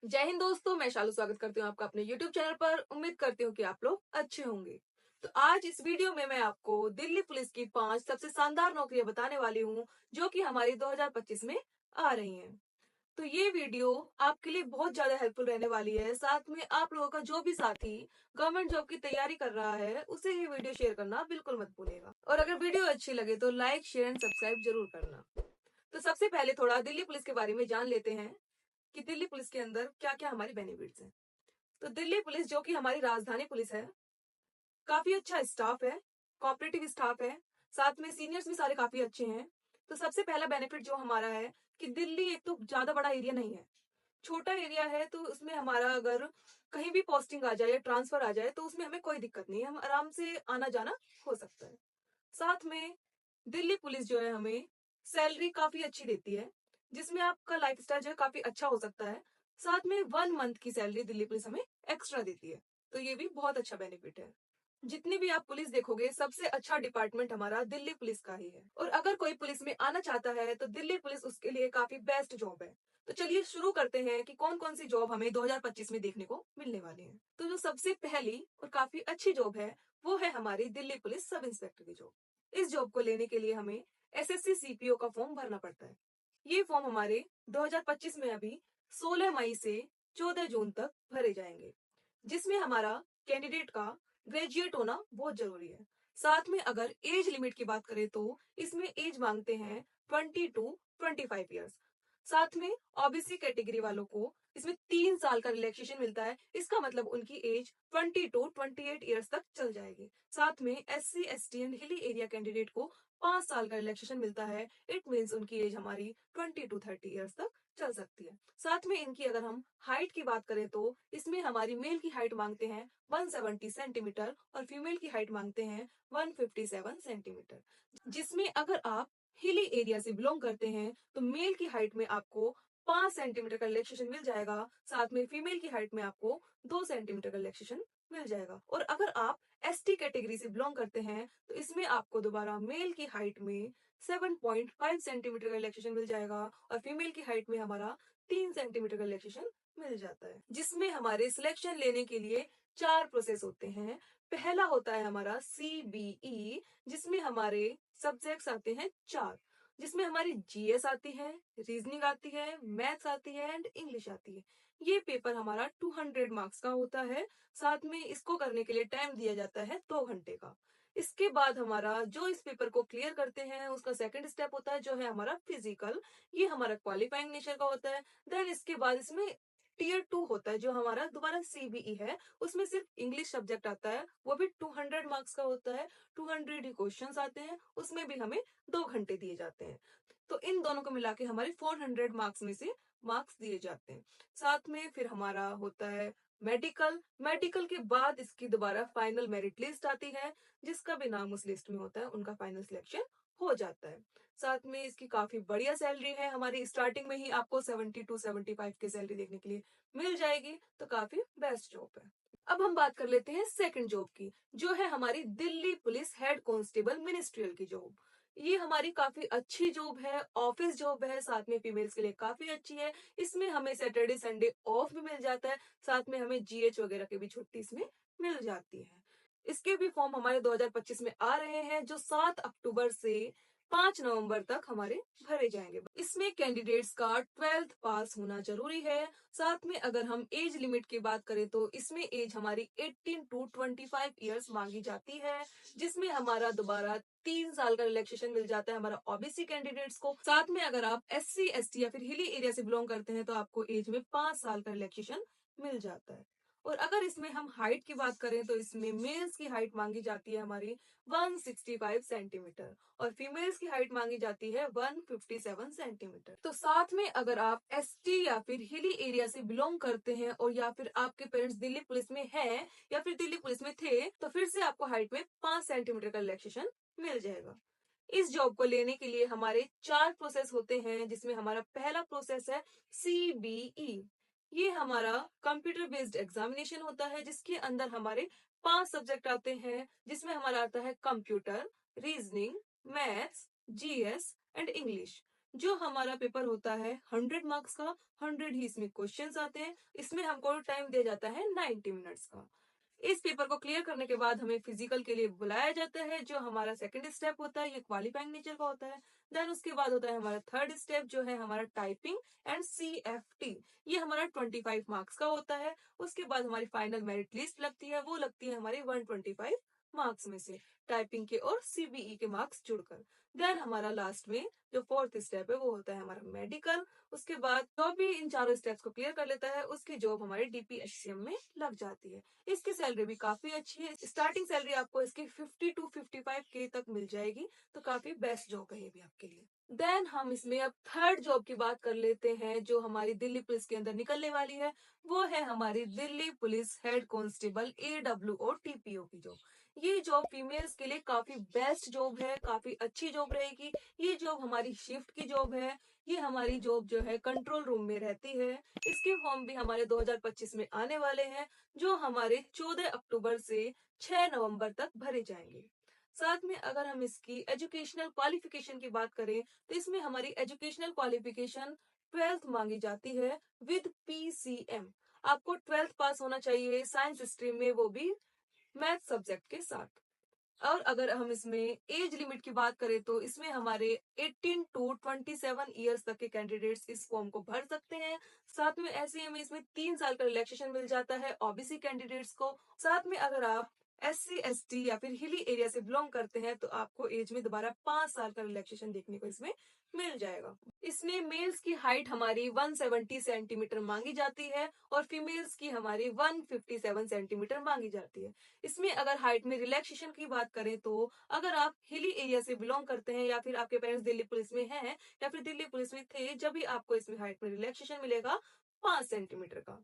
जय हिंद दोस्तों, मैं शालू स्वागत करती हूँ आपका अपने YouTube चैनल पर। उम्मीद करती हूँ कि आप लोग अच्छे होंगे। तो आज इस वीडियो में मैं आपको दिल्ली पुलिस की 5 सबसे शानदार नौकरियां बताने वाली हूँ जो कि हमारी 2025 में आ रही हैं। तो ये वीडियो आपके लिए बहुत ज्यादा हेल्पफुल रहने वाली है। साथ में आप लोगों का जो भी साथी गवर्नमेंट जॉब की तैयारी कर रहा है उसे ये वीडियो शेयर करना बिल्कुल मत भूलिएगा। और अगर वीडियो अच्छी लगे तो लाइक, शेयर एंड सब्सक्राइब जरूर करना। तो सबसे पहले थोड़ा दिल्ली पुलिस के बारे में जान लेते हैं कि दिल्ली पुलिस के अंदर क्या क्या हमारे बेनिफिट्स हैं। तो दिल्ली पुलिस जो कि हमारी राजधानी पुलिस है, काफी अच्छा स्टाफ है, कोऑपरेटिव स्टाफ है, साथ में सीनियर्स भी सारे काफी अच्छे हैं। तो सबसे पहला बेनिफिट जो हमारा है कि दिल्ली एक तो ज्यादा बड़ा एरिया नहीं है, छोटा एरिया है। तो उसमें हमारा अगर कहीं भी पोस्टिंग आ जाए या ट्रांसफर आ जाए तो उसमें हमें कोई दिक्कत नहीं है, हम आराम से आना जाना हो सकता है। साथ में दिल्ली पुलिस जो है हमें सैलरी काफी अच्छी देती है, जिसमें आपका लाइफस्टाइल जो है काफी अच्छा हो सकता है। साथ में 1 मंथ की सैलरी दिल्ली पुलिस हमें एक्स्ट्रा देती है, तो ये भी बहुत अच्छा बेनिफिट है। जितनी भी आप पुलिस देखोगे सबसे अच्छा डिपार्टमेंट हमारा दिल्ली पुलिस का ही है। और अगर कोई पुलिस में आना चाहता है तो दिल्ली पुलिस उसके लिए काफी बेस्ट जॉब है। तो चलिए शुरू करते हैं कि कौन कौन सी जॉब हमें 2025 में देखने को मिलने वाली है। तो जो सबसे पहली और काफी अच्छी जॉब है वो है हमारी दिल्ली पुलिस सब इंस्पेक्टर की जॉब। इस जॉब को लेने के लिए हमें एसएससी सीपीओ का फॉर्म भरना पड़ता है। ये फॉर्म हमारे 2025 में अभी 16 मई से 14 जून तक भरे जाएंगे, जिसमें हमारा कैंडिडेट का ग्रेजुएट होना बहुत जरूरी है। साथ में अगर एज लिमिट की बात करें तो इसमें एज मांगते हैं 20 to 25 ईयर्स। साथ में ओबीसी कैटेगरी वालों को इसमें 3 साल का रिलैक्सेशन मिलता है। इसका मतलब उनकी एज 20 to 28 ईयर्स तक चल जाएगी। साथ में SC ST and hilly area candidate को 5 साल का रिलैक्सेशन मिलता है। इट मीन्स उनकी एज हमारी 20 to 30 ईयर्स तक चल सकती है। साथ में इनकी अगर हम हाइट की बात करें तो इसमें हमारी मेल की हाइट मांगते हैं 170 सेंटीमीटर और फीमेल की हाइट मांगते हैं 157 सेंटीमीटर। जिसमें अगर आप हिली एरिया से बिलोंग करते हैं तो मेल की हाइट में आपको 5 सेंटीमीटर का रिलैक्सेशन मिल जाएगा। साथ में फीमेल की हाइट में आपको 2 सेंटीमीटर का रिलैक्सेशन मिल जाएगा। और अगर आप एसटी कैटेगरी से बिलोंग करते हैं तो इसमें आपको दोबारा मेल की हाइट में 7.5 सेंटीमीटर का रिलैक्सेशन मिल जाएगा और फीमेल की हाइट में हमारा 3 सेंटीमीटर का रिलैक्सेशन मिल जाता है। जिसमें हमारे सिलेक्शन लेने के लिए 4 प्रोसेस होते हैं। पहला होता है हमारा CBE, जिसमें हमारे सब्जेक्ट्स आते हैं 4, जिसमें हमारी जीएस आती है, रीजनिंग आती है, मैथ्स आती है एंड इंग्लिश आती है। ये पेपर हमारा 200 मार्क्स का होता है। साथ में इसको करने के लिए टाइम दिया जाता है 2 घंटे का। इसके बाद हमारा जो इस पेपर को क्लियर करते हैं उसका सेकंड स्टेप होता है जो है हमारा फिजिकल। ये हमारा क्वालिफाइंग नेचर का होता है। देन इसके बाद इसमें Tier 2 होता है जो हमारा दोबारा CBE है। उसमें सिर्फ इंग्लिश सब्जेक्ट आता है, वो भी 200 मार्क्स का होता है। 200 ही क्वेश्चंस आते हैं, उसमें भी हमें 2 घंटे दिए जाते हैं। तो इन दोनों को मिला के हमारे 400 मार्क्स में से मार्क्स दिए जाते हैं। साथ में फिर हमारा होता है मेडिकल। मेडिकल के बाद इसकी दोबारा फाइनल मेरिट लिस्ट आती है, जिसका भी नाम उस लिस्ट में होता है उनका फाइनल सिलेक्शन हो जाता है। साथ में इसकी काफी बढ़िया सैलरी है, हमारी स्टार्टिंग में ही आपको 70 to 75 की सैलरी देखने के लिए मिल जाएगी, तो काफी बेस्ट जॉब है। अब हम बात कर लेते हैं सेकंड जॉब की, जो है हमारी Delhi police head constable ministerial की जॉब। ये हमारी काफी अच्छी जॉब है, ऑफिस जॉब है, साथ में फीमेल्स के लिए काफी अच्छी है। इसमें हमें सैटरडे संडे ऑफ भी मिल जाता है, साथ में हमें जीएच वगैरह की भी छुट्टी इसमें मिल जाती है। इसके भी फॉर्म हमारे 2025 में आ रहे हैं जो 7 अक्टूबर से 5 नवंबर तक हमारे भरे जाएंगे। इसमें कैंडिडेट्स का 12th पास होना जरूरी है। साथ में अगर हम एज लिमिट की बात करें तो इसमें एज हमारी 18 to 25 ईयर्स मांगी जाती है, जिसमें हमारा दोबारा 3 साल का रिलैक्सेशन मिल जाता है हमारा ओबीसी कैंडिडेट्स को। साथ में अगर आप SC ST या फिर हिली एरिया से बिलोंग करते हैं तो आपको एज में 5 साल का रिलैक्सेशन मिल जाता है। और अगर इसमें हम हाइट की बात करें तो इसमें मेल्स की हाइट मांगी जाती है हमारी 165 सेंटीमीटर और फीमेल्स की हाइट मांगी जाती है 157 सेंटीमीटर। तो साथ में अगर आप एसटी या फिर हिली एरिया से बिलोंग करते हैं और या फिर आपके पेरेंट्स दिल्ली पुलिस में हैं या फिर दिल्ली पुलिस में थे तो फिर से आपको हाइट में 5 सेंटीमीटर का रिलैक्सेशन मिल जाएगा। इस जॉब को लेने के लिए हमारे 4 प्रोसेस होते हैं, जिसमें हमारा पहला प्रोसेस है CBE। ये हमारा कंप्यूटर बेस्ड एग्जामिनेशन होता है, जिसके अंदर हमारे 5 सब्जेक्ट आते हैं, जिसमें हमारा आता है computer, reasoning, maths, GS and English. जो हमारा पेपर होता है 100 मार्क्स का, 100 ही इसमें क्वेश्चंस आते हैं। इसमें हमको टाइम दिया जाता है 90 मिनट्स का। इस पेपर को क्लियर करने के बाद हमें फिजिकल के लिए बुलाया जाता है, जो हमारा सेकंड स्टेप होता है, ये क्वालिफाइंग नेचर का होता है। देन उसके बाद होता है हमारा थर्ड स्टेप, जो है हमारा टाइपिंग एंड CFT। ये हमारा 25 मार्क्स का होता है। उसके बाद हमारी फाइनल मेरिट लिस्ट लगती है, वो लगती है हमारी 125 मार्क्स में से, टाइपिंग के और CBE के मार्क्स जुड़कर। देन हमारा लास्ट में जो फोर्थ स्टेप है वो होता है हमारा मेडिकल। उसके बाद जो भी इन चारों स्टेप्स को क्लियर कर लेता है, उसकी जॉब हमारे DPHCM में लग जाती है। इसकी सैलरी भी काफी अच्छी है। स्टार्टिंग सैलरी आपको इसकी 50 to 55K तक मिल जाएगी, तो काफी बेस्ट जॉब है ये भी आपके लिए। देन हम इसमें अब थर्ड जॉब की बात कर लेते हैं, जो हमारी दिल्ली पुलिस के अंदर निकलने वाली है। वो है हमारी Delhi police head constable AWO TPO की जॉब। ये जॉब फीमेल्स के लिए काफी बेस्ट जॉब है, काफी अच्छी जॉब रहेगी। ये जॉब हमारी शिफ्ट की जॉब है। ये हमारी जॉब जो है कंट्रोल रूम में रहती है। इसके फॉर्म भी हमारे 2025 में आने वाले हैं, जो हमारे 14 अक्टूबर से 6 नवंबर तक भरे जाएंगे। साथ में अगर हम इसकी एजुकेशनल क्वालिफिकेशन की बात करें, तो इसमें हमारी एजुकेशनल क्वालिफिकेशन 12th मांगी जाती है विद PCM। आपको 12th पास होना चाहिए साइंस स्ट्रीम में, वो भी मैथ सब्जेक्ट के साथ। और अगर हम इसमें एज लिमिट की बात करें, तो इसमें हमारे 18 टू 27 ईयर्स तक के कैंडिडेट्स इस फॉर्म को भर सकते हैं। साथ में ऐसे ही हमें इसमें 3 साल का रिलैक्सेशन मिल जाता है OBC कैंडिडेट्स को। साथ में अगर आप SC ST या फिर हिली एरिया से बिलोंग करते हैं, तो आपको एज में दोबारा 5 साल का रिलैक्सेशन देखने को इसमें मिल जाएगा। इसमें मेल्स की हाइट हमारी 170 सेंटीमीटर मांगी जाती है और फीमेल्स की हमारी 157 सेंटीमीटर मांगी जाती है। इसमें अगर हाइट में रिलैक्सेशन की बात करें, तो अगर आप हिली एरिया से बिलोंग करते हैं या फिर आपके पेरेंट्स दिल्ली पुलिस में हैं या फिर दिल्ली पुलिस में थे, जब भी आपको इसमें हाइट में रिलैक्सेशन मिलेगा 5 सेंटीमीटर का।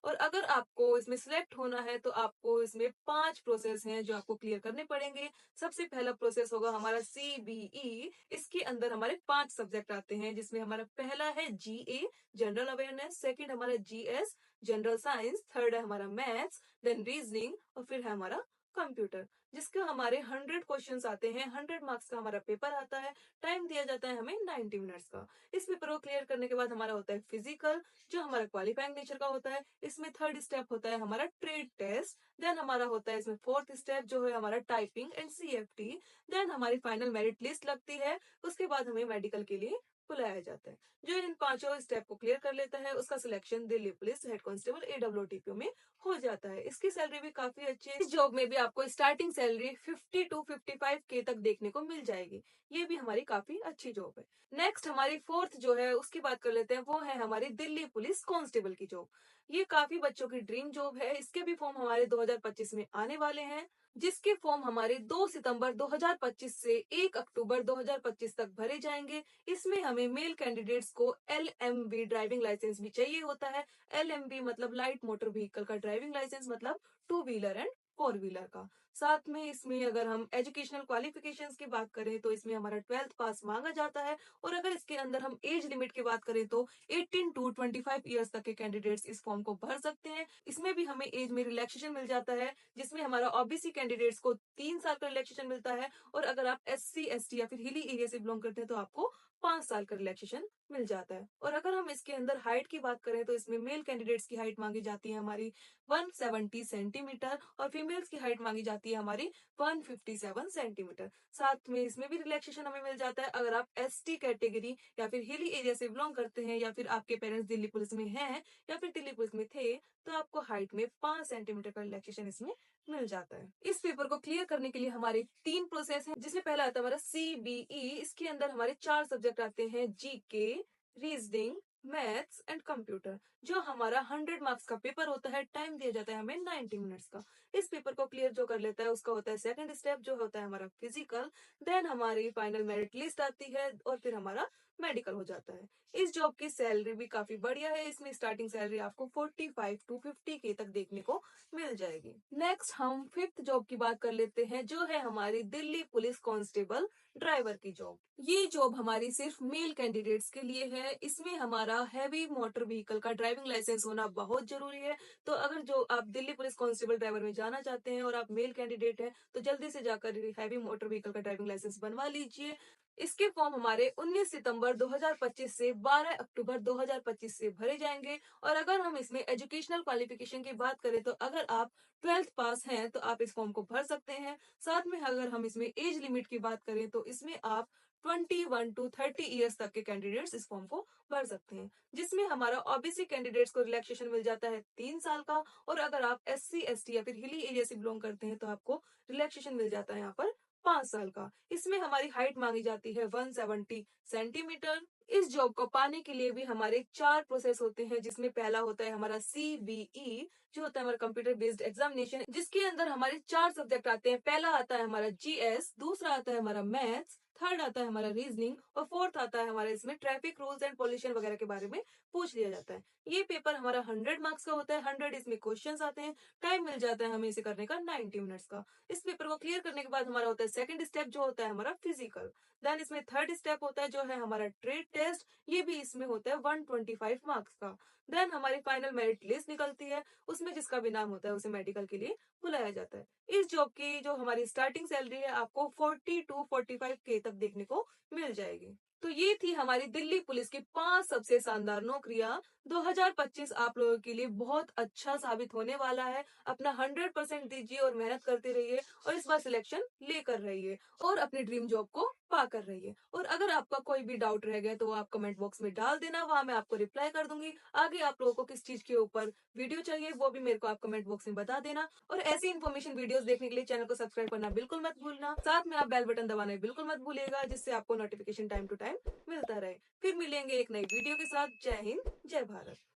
और अगर आपको इसमें सिलेक्ट होना है, तो आपको इसमें 5 प्रोसेस हैं जो आपको क्लियर करने पड़ेंगे। सबसे पहला प्रोसेस होगा हमारा CBE। इसके अंदर हमारे 5 सब्जेक्ट आते हैं, जिसमें हमारा पहला है GA जनरल अवेयरनेस, सेकंड हमारा GS जनरल साइंस, थर्ड है हमारा मैथ्स, देन रीजनिंग और फिर है हमारा कंप्यूटर, जिसके हमारे 100 क्वेश्चंस आते हैं। 100 मार्क्स का हमारा पेपर आता है। टाइम दिया जाता है हमें 90 मिनट्स का। इस पेपर को क्लियर करने के बाद हमारा होता है फिजिकल, जो हमारा क्वालिफाइंग नेचर का होता है। इसमें थर्ड स्टेप होता है हमारा ट्रेड टेस्ट। देन हमारा होता है इसमें फोर्थ स्टेप, जो है हमारा टाइपिंग एंड CFT। देन हमारी फाइनल मेरिट लिस्ट लगती है। उसके बाद हमें मेडिकल के लिए बुलाया जाता है। जो इन 5 स्टेप को क्लियर कर लेता है, उसका selection Delhi police head constable AWO TPO में हो जाता है। इसकी सैलरी भी काफी अच्छी है। इस जॉब में भी आपको स्टार्टिंग सैलरी 50 टू 55K तक देखने को मिल जाएगी। ये भी हमारी काफी अच्छी जॉब है। नेक्स्ट हमारी फोर्थ जो है उसकी बात कर लेते हैं, वो है हमारी दिल्ली पुलिस कांस्टेबल की जॉब। ये काफी बच्चों की ड्रीम जॉब है। इसके भी फॉर्म हमारे 2025 में आने वाले हैं, जिसके फॉर्म हमारे 2 सितंबर 2025 से 1 अक्टूबर 2025 तक भरे जाएंगे। इसमें हमें मेल कैंडिडेट्स को LMV ड्राइविंग लाइसेंस भी चाहिए होता है। LMV मतलब लाइट मोटर व्हीकल का ड्राइविंग लाइसेंस, मतलब 2 व्हीलर एंड 4 व्हीलर का। साथ में इसमें अगर हम एजुकेशनल क्वालिफिकेशंस की बात करें, तो इसमें हमारा 12th पास मांगा जाता है। और अगर इसके अंदर हम एज लिमिट की बात करें, तो 18 टू 25 ईयर्स तक के कैंडिडेट्स इस फॉर्म को भर सकते हैं। इसमें भी हमें एज में रिलैक्सेशन मिल जाता है, जिसमें हमारा OBC कैंडिडेट्स को 3 साल का रिलैक्सेशन मिलता है। और अगर आप SC ST या फिर हिली एरिया से बिलोंग करते हैं, तो आपको 5 साल का रिलैक्सेशन मिल जाता है। और अगर हम इसके अंदर हाइट की बात करें, तो इसमें मेल कैंडिडेट्स की हाइट मांगी जाती है हमारी 170 सेंटीमीटर और फीमेल्स की हाइट मांगी जाती है हमारी 157 सेंटीमीटर। साथ में इसमें भी रिलैक्सेशन हमें मिल जाता है। अगर आप ST कैटेगरी या फिर हिली एरिया से बिलोंग करते हैं, या फिर आपके पेरेंट्स दिल्ली पुलिस में हैं या फिर दिल्ली पुलिस में थे, तो आपको हाइट में 5 सेंटीमीटर का रिलैक्सेशन इसमें मिल जाता है। इस पेपर को क्लियर करने के लिए हमारे 3 प्रोसेस हैं, जिसमें पहला आता है हमारा CBE। इसके अंदर हमारे 4 सब्जेक्ट आते हैं, GK, reasoning, maths and computer. जो हमारा 100 मार्क्स का पेपर होता है। टाइम दिया जाता है हमें 90 मिनट्स का। इस पेपर को क्लियर जो कर लेता है, उसका होता है सेकंड स्टेप, जो होता है हमारा फिजिकल। देन हमारी फाइनल मेरिट लिस्ट आती है और फिर हमारा मेडिकल हो जाता है। इस जॉब की सैलरी भी काफी बढ़िया है। इसमें स्टार्टिंग सैलरी आपको 45 टू 50K तक देखने को मिल जाएगी। नेक्स्ट हम फिफ्थ जॉब की बात कर लेते हैं, जो है हमारी दिल्ली पुलिस कांस्टेबल ड्राइवर की जॉब। ये जॉब हमारी सिर्फ मेल कैंडिडेट्स के लिए है। इसमें हमारा हैवी मोटर व्हीकल का ड्राइविंग लाइसेंस होना बहुत जरूरी है। तो अगर जो आप दिल्ली पुलिस कांस्टेबल ड्राइवर में जाना चाहते हैं और आप मेल कैंडिडेट हैं, तो जल्दी से जाकर हैवी मोटर व्हीकल का ड्राइविंग लाइसेंस बनवा लीजिए। इसके फॉर्म हमारे 19 सितंबर 2025 से 12 अक्टूबर 2025 से भरे जाएंगे। और अगर हम इसमें एजुकेशनल क्वालिफिकेशन की बात करें, तो अगर आप 12th पास हैं तो आप इस फॉर्म को भर सकते हैं। साथ में अगर हम इसमें एज लिमिट की बात करें, तो इसमें आप 21 टू 30 ईयर्स तक के कैंडिडेट्स इस फॉर्म को भर सकते हैं, जिसमें हमारा ओबीसी कैंडिडेट्स को रिलैक्सेशन मिल जाता है 3 साल का। और अगर आप एससी एसटी या फिर हिली एरिया से बिलोंग करते हैं, तो आपको रिलैक्सेशन मिल जाता है यहाँ पर 5 साल का। इसमें हमारी हाइट मांगी जाती है 170 सेंटीमीटर। इस जॉब को पाने के लिए भी हमारे 4 प्रोसेस होते हैं, जिसमें पहला होता है हमारा CBE, जो होता है हमारा कंप्यूटर बेस्ड एग्जामिनेशन, जिसके अंदर हमारे 4 सब्जेक्ट आते हैं। पहला आता है हमारा GS, दूसरा आता है हमारा मैथ्स, थर्ड आता है हमारा रीजनिंग और फोर्थ आता है हमारा इसमें ट्रैफिक रूल्स एंड पॉल्यूशन वगैरह के बारे में पूछ लिया जाता है। ये पेपर हमारा 100 मार्क्स का होता है। 100 इसमें क्वेश्चंस आते हैं। टाइम मिल जाता है हमें इसे करने का 90 मिनट्स का। इस पेपर को क्लियर करने के बाद हमारा होता है सेकंड स्टेप, जो होता है हमारा फिजिकल। देन इसमें थर्ड स्टेप होता है जो है हमारा ट्रेड टेस्ट। ये भी इसमें होता है 125 मार्क्स का। देन हमारी फाइनल मेरिट लिस्ट निकलती है, उसमें जिसका भी नाम होता है उसे मेडिकल के लिए बुलाया जाता है। इस जॉब की जो हमारी स्टार्टिंग सैलरी है, आपको 40 टू 45K तक देखने को मिल जाएगी। तो ये थी हमारी दिल्ली पुलिस की 5 सबसे शानदार नौकरियां। 2025 आप लोगों के लिए बहुत अच्छा साबित होने वाला है। अपना 100% दीजिए और मेहनत करते रहिए और इस बार सिलेक्शन लेकर रहिए और अपनी ड्रीम जॉब को पाकर रहिए। और अगर आपका कोई भी डाउट रह गया, तो वो आप कमेंट बॉक्स में डाल देना, वहां मैं आपको रिप्लाई कर दूंगी। आगे आप लोगों को किस चीज के ऊपर वीडियो चाहिए, वो भी मेरे को आप कमेंट बॉक्स में बता देना। और ऐसी इन्फॉर्मेशन वीडियोस देखने के लिए चैनल को सब्सक्राइब करना बिल्कुल मत भूलना। साथ में आप बेल बटन दबाना बिल्कुल मत भूलिएगा, जिससे आपको नोटिफिकेशन टाइम टू टाइम मिलता रहे। फिर मिलेंगे एक नई वीडियो के साथ। जय हिंद, जय भारत।